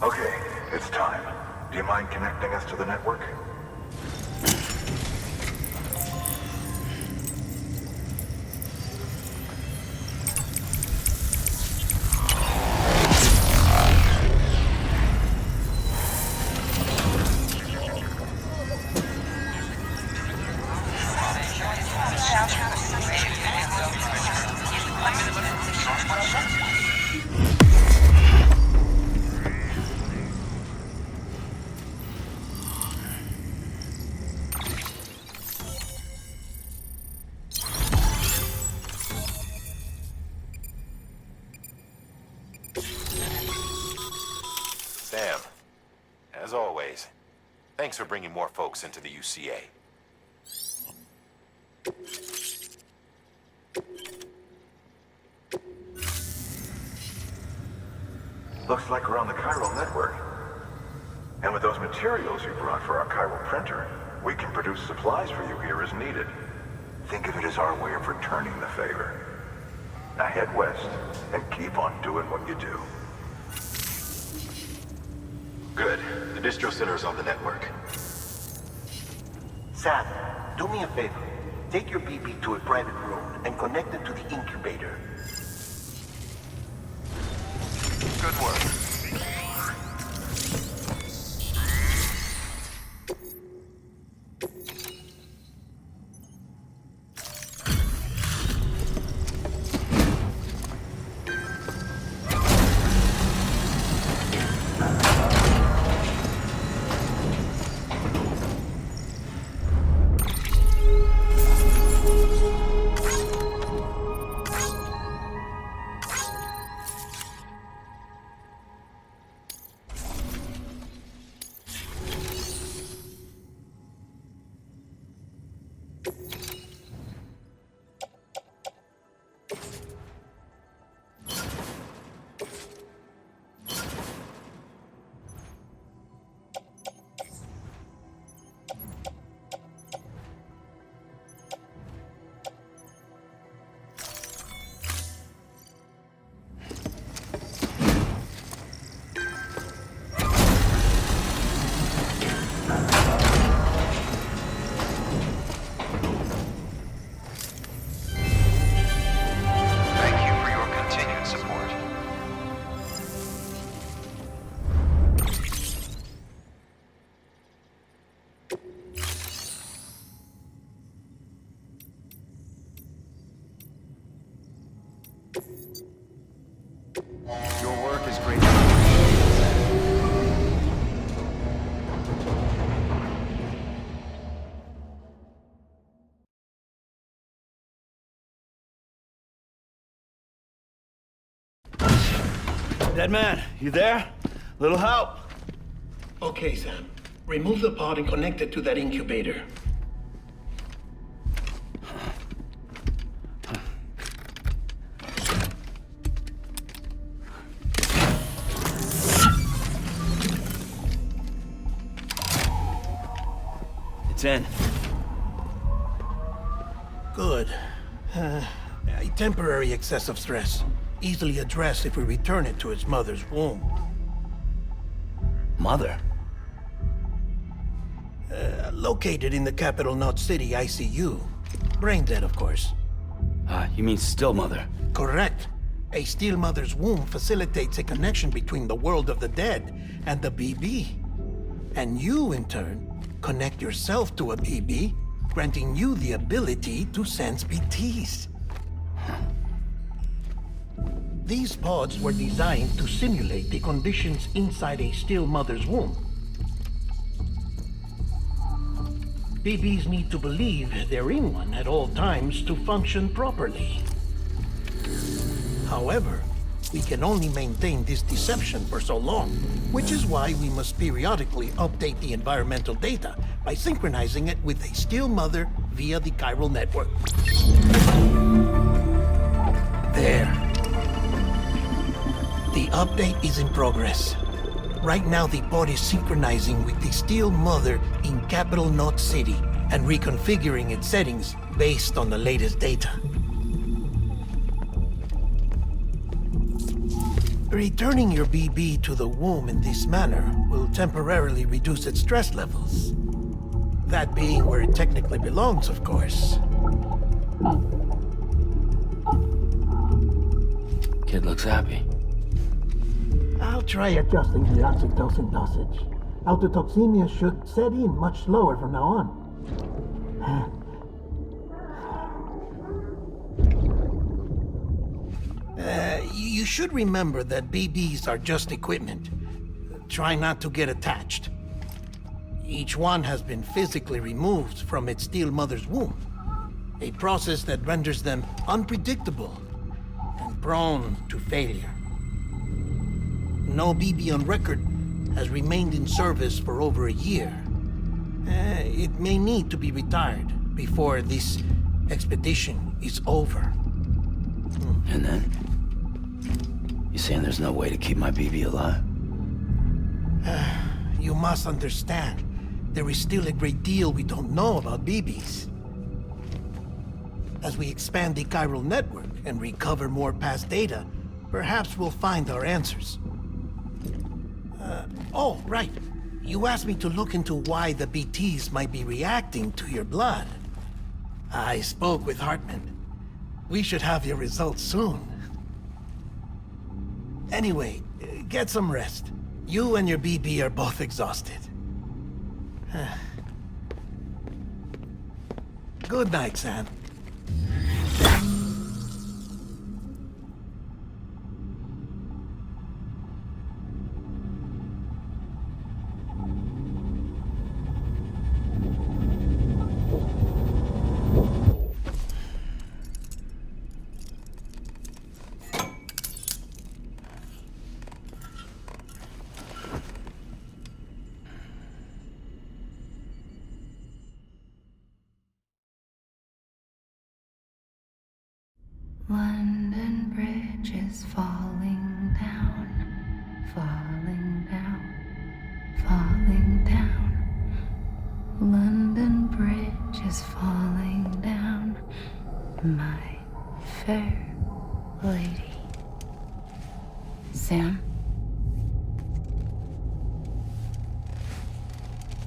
Okay, it's time. Do you mind connecting us to the network? Sam, as always, thanks for bringing more folks into the UCA. Looks like we're on the chiral network. And with those materials you brought for our chiral printer, we can produce supplies for you here as needed. Think of it as our way of returning the favor. Now head west and keep on doing what you do. Good. The distro center is on the network. Sam, do me a favor. Take your BB to a private room and connect it to the incubator. Good work. Your work is great. Dead man, you there? Little help? Okay, Sam. Remove the pod and connect it to that incubator. It's in. Good. A temporary excessive stress. Easily addressed if we return it to its mother's womb. Mother? Located in the capital Knot City ICU. Brain dead, of course. You mean still mother? Correct. A steel mother's womb facilitates a connection between the world of the dead and the BB. And you, in turn, connect yourself to a BB, granting you the ability to sense BTs. These pods were designed to simulate the conditions inside a still mother's womb. BBs need to believe they're in one at all times to function properly. However, we can only maintain this deception for so long, which is why we must periodically update the environmental data by synchronizing it with a still mother via the chiral network. There. The update is in progress. Right now, the pod is synchronizing with the Steel Mother in Capital Knot City and reconfiguring its settings based on the latest data. Returning your BB to the womb in this manner will temporarily reduce its stress levels. That being where it technically belongs, of course. Kid looks happy. I'll try adjusting the oxytocin dosage. Autotoxemia should set in much slower from now on. You should remember that BBs are just equipment. Try not to get attached. Each one has been physically removed from its steel mother's womb. A process that renders them unpredictable and prone to failure. No BB on record has remained in service for over a year. It may need to be retired before this expedition is over. And then? You saying there's no way to keep my BB alive? You must understand, there is still a great deal we don't know about BBs. As we expand the chiral network and recover more past data, perhaps we'll find our answers. Oh, right. You asked me to look into why the BTs might be reacting to your blood. I spoke with Hartman. We should have your results soon. Anyway, get some rest. You and your BB are both exhausted. Good night, Sam. London Bridge is falling down, falling down, falling down. London Bridge is falling down, my fair lady. Sam?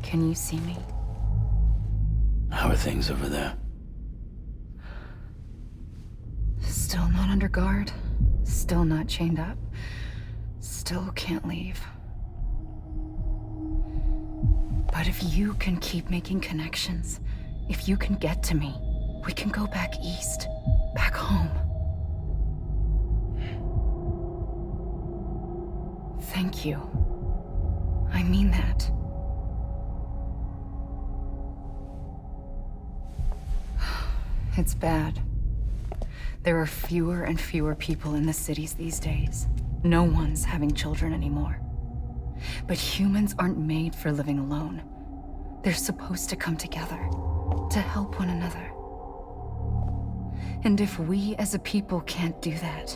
Can you see me? How are things over there? Still not under guard, still not chained up, still can't leave. But if you can keep making connections, if you can get to me, we can go back east, back home. Thank you. I mean that. It's bad. There are fewer and fewer people in the cities these days. No one's having children anymore. But humans aren't made for living alone. They're supposed to come together, to help one another. And if we as a people can't do that,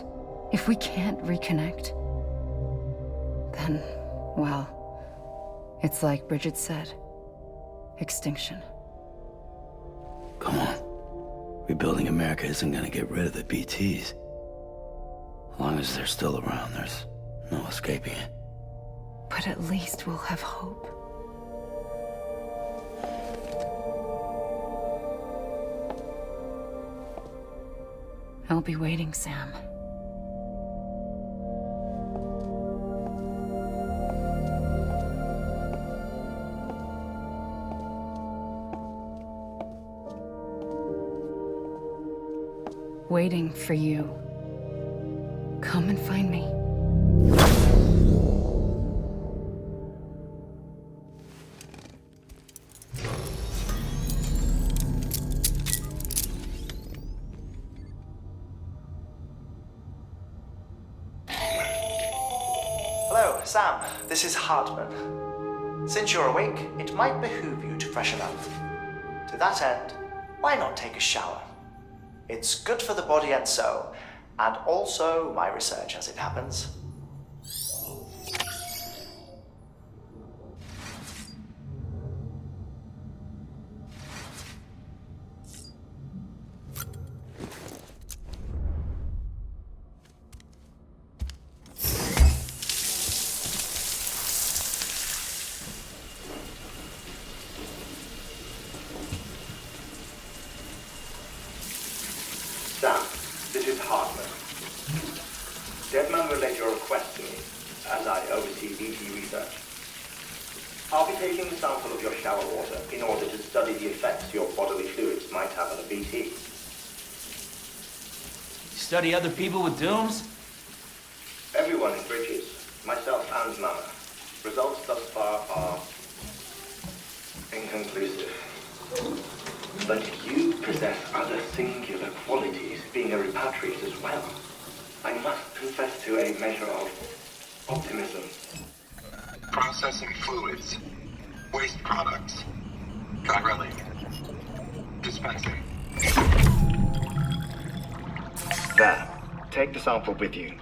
if we can't reconnect, then, well, it's like Bridget said, extinction. Come on. Rebuilding America isn't gonna get rid of the BTs. As long as they're still around, there's no escaping it. But at least we'll have hope. I'll be waiting, Sam. Waiting for you. Come and find me. Hello, Sam. This is Hartman. Since you're awake, it might behoove you to freshen up. To that end, why not take a shower? It's good for the body and soul, and also my research as it happens. request to me as I oversee BT research. I'll be taking a sample of your shower water in order to study the effects your bodily fluids might have on a BT. Study other people with dooms? Everyone in Bridges, myself and Mama. Results thus far are inconclusive. But you possess other singular qualities, being a repatriate as well. I must confess to a measure of optimism. Processing fluids. Waste products. Chirelli. Dispensing. There. Take the sample with you.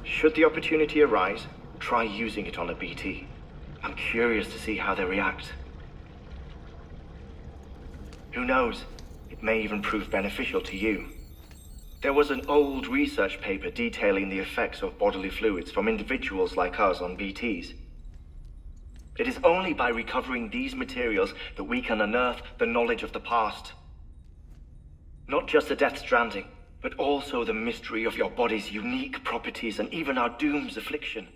Should the opportunity arise, try using it on a BT. I'm curious to see how they react. Who knows? It may even prove beneficial to you. There was an old research paper detailing the effects of bodily fluids from individuals like us on BTs. It is only by recovering these materials that we can unearth the knowledge of the past. Not just the Death Stranding, but also the mystery of your body's unique properties and even our doom's affliction.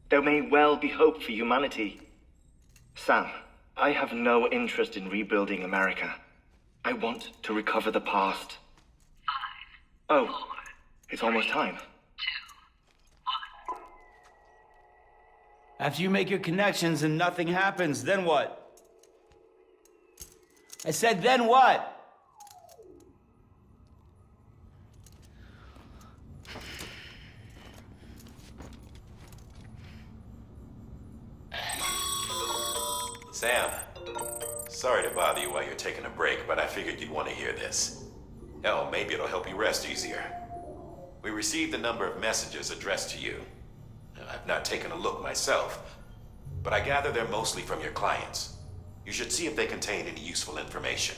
There may well be hope for humanity. Sam, I have no interest in rebuilding America. I want to recover the past. 5, 4, it's almost time. 2, 1. After you make your connections and nothing happens, then what? I said, then what? Sam, sorry to bother you while you're taking a break, but I figured you'd want to hear this. Hell, maybe it'll help you rest easier. We received a number of messages addressed to you. I've not taken a look myself, but I gather they're mostly from your clients. You should see if they contain any useful information.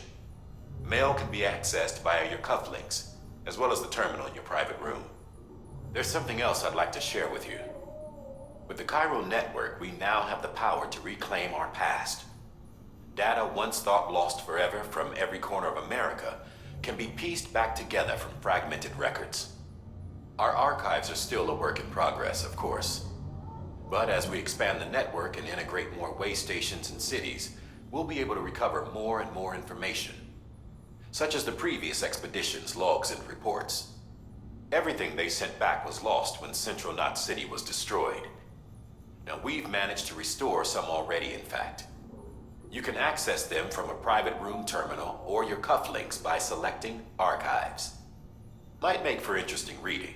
Mail can be accessed via your cufflinks, as well as the terminal in your private room. There's something else I'd like to share with you. With the chiral network, we now have the power to reclaim our past. Data once thought lost forever from every corner of America can be pieced back together from fragmented records. Our archives are still a work in progress, of course. But as we expand the network and integrate more way stations and cities, we'll be able to recover more and more information, such as the previous expedition's logs and reports. Everything they sent back was lost when Central Knot City was destroyed. Now, we've managed to restore some already, in fact. You can access them from a private room terminal or your cufflinks by selecting Archives. Might make for interesting reading.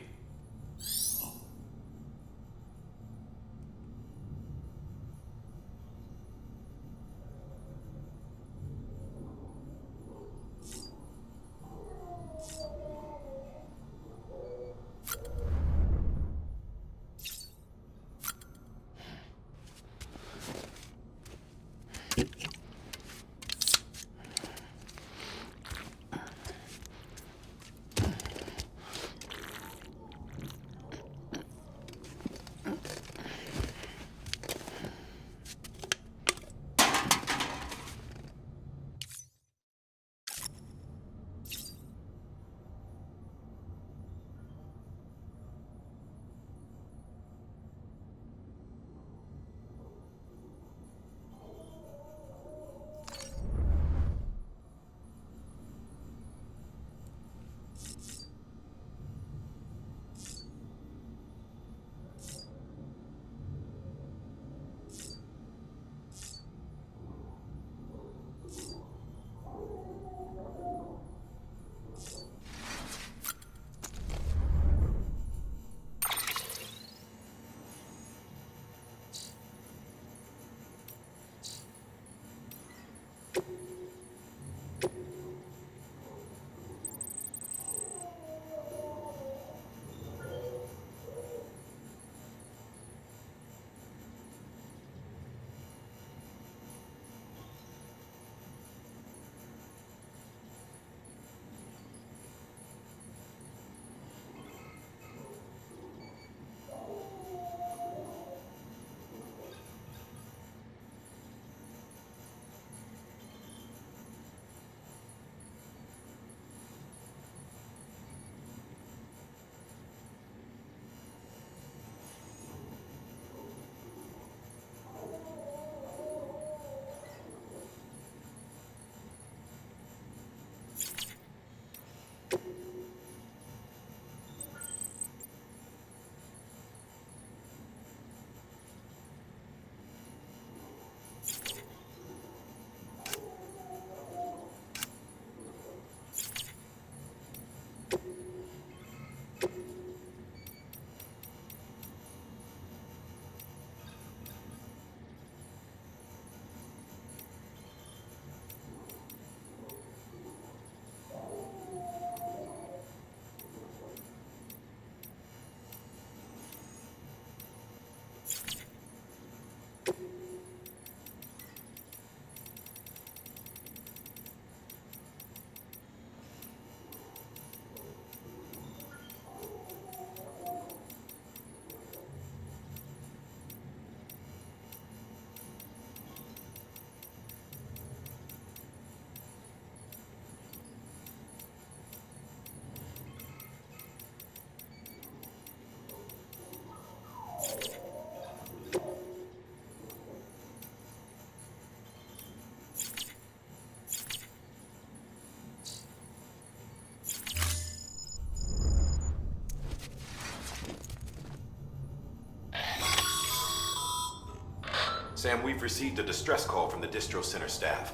Sam, we've received a distress call from the distro center staff.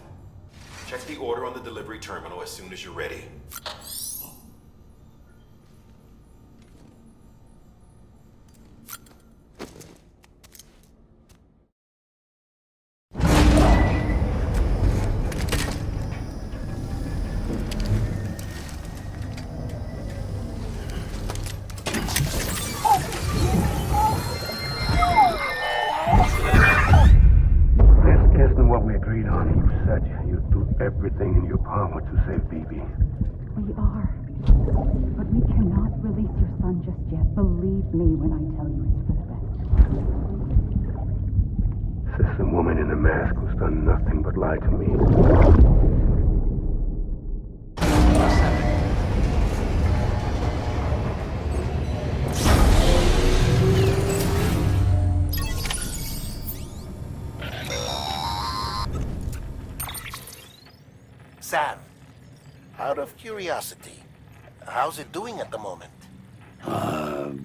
Check the order on the delivery terminal as soon as you're ready. This isn't what we agreed on. You said you'd do everything in your power to save BB. We are. But we cannot release your son just yet. Believe me when I tell you it's for the best. This woman in the mask who's done nothing but lie to me. Sam, out of curiosity, how's it doing at the moment?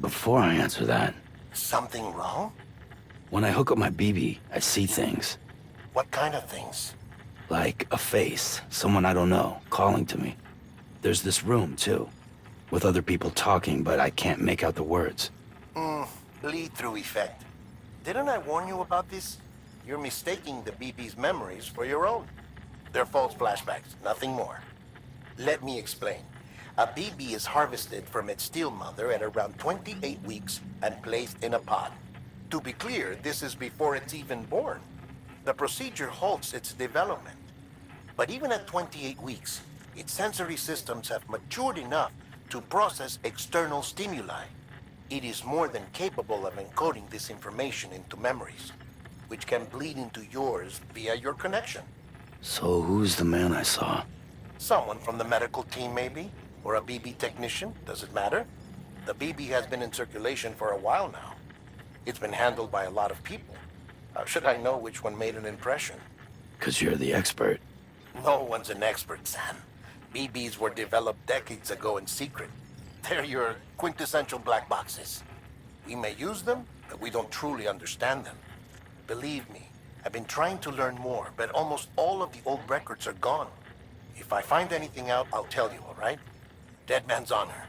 Before I answer that, Something wrong? when I hook up my BB, I see things. What kind of things? Like a face, someone I don't know, calling to me. There's this room, too, with other people talking, but I can't make out the words. Bleed-through effect. Didn't I warn you about this? You're mistaking the BB's memories for your own. They're false flashbacks, nothing more. Let me explain. A BB is harvested from its steel mother at around 28 weeks and placed in a pod. To be clear, this is before it's even born. The procedure halts its development. But even at 28 weeks, its sensory systems have matured enough to process external stimuli. It is more than capable of encoding this information into memories, which can bleed into yours via your connection. So who's the man I saw? Someone from the medical team, maybe? Or a BB technician? Does it matter? The BB has been in circulation for a while now. It's been handled by a lot of people. How should I know which one made an impression? 'Cause you're the expert. No one's an expert, Sam. BBs were developed decades ago in secret. They're your quintessential black boxes. We may use them, but we don't truly understand them. Believe me, I've been trying to learn more, but almost all of the old records are gone. If I find anything out, I'll tell you, all right? Dead man's honor.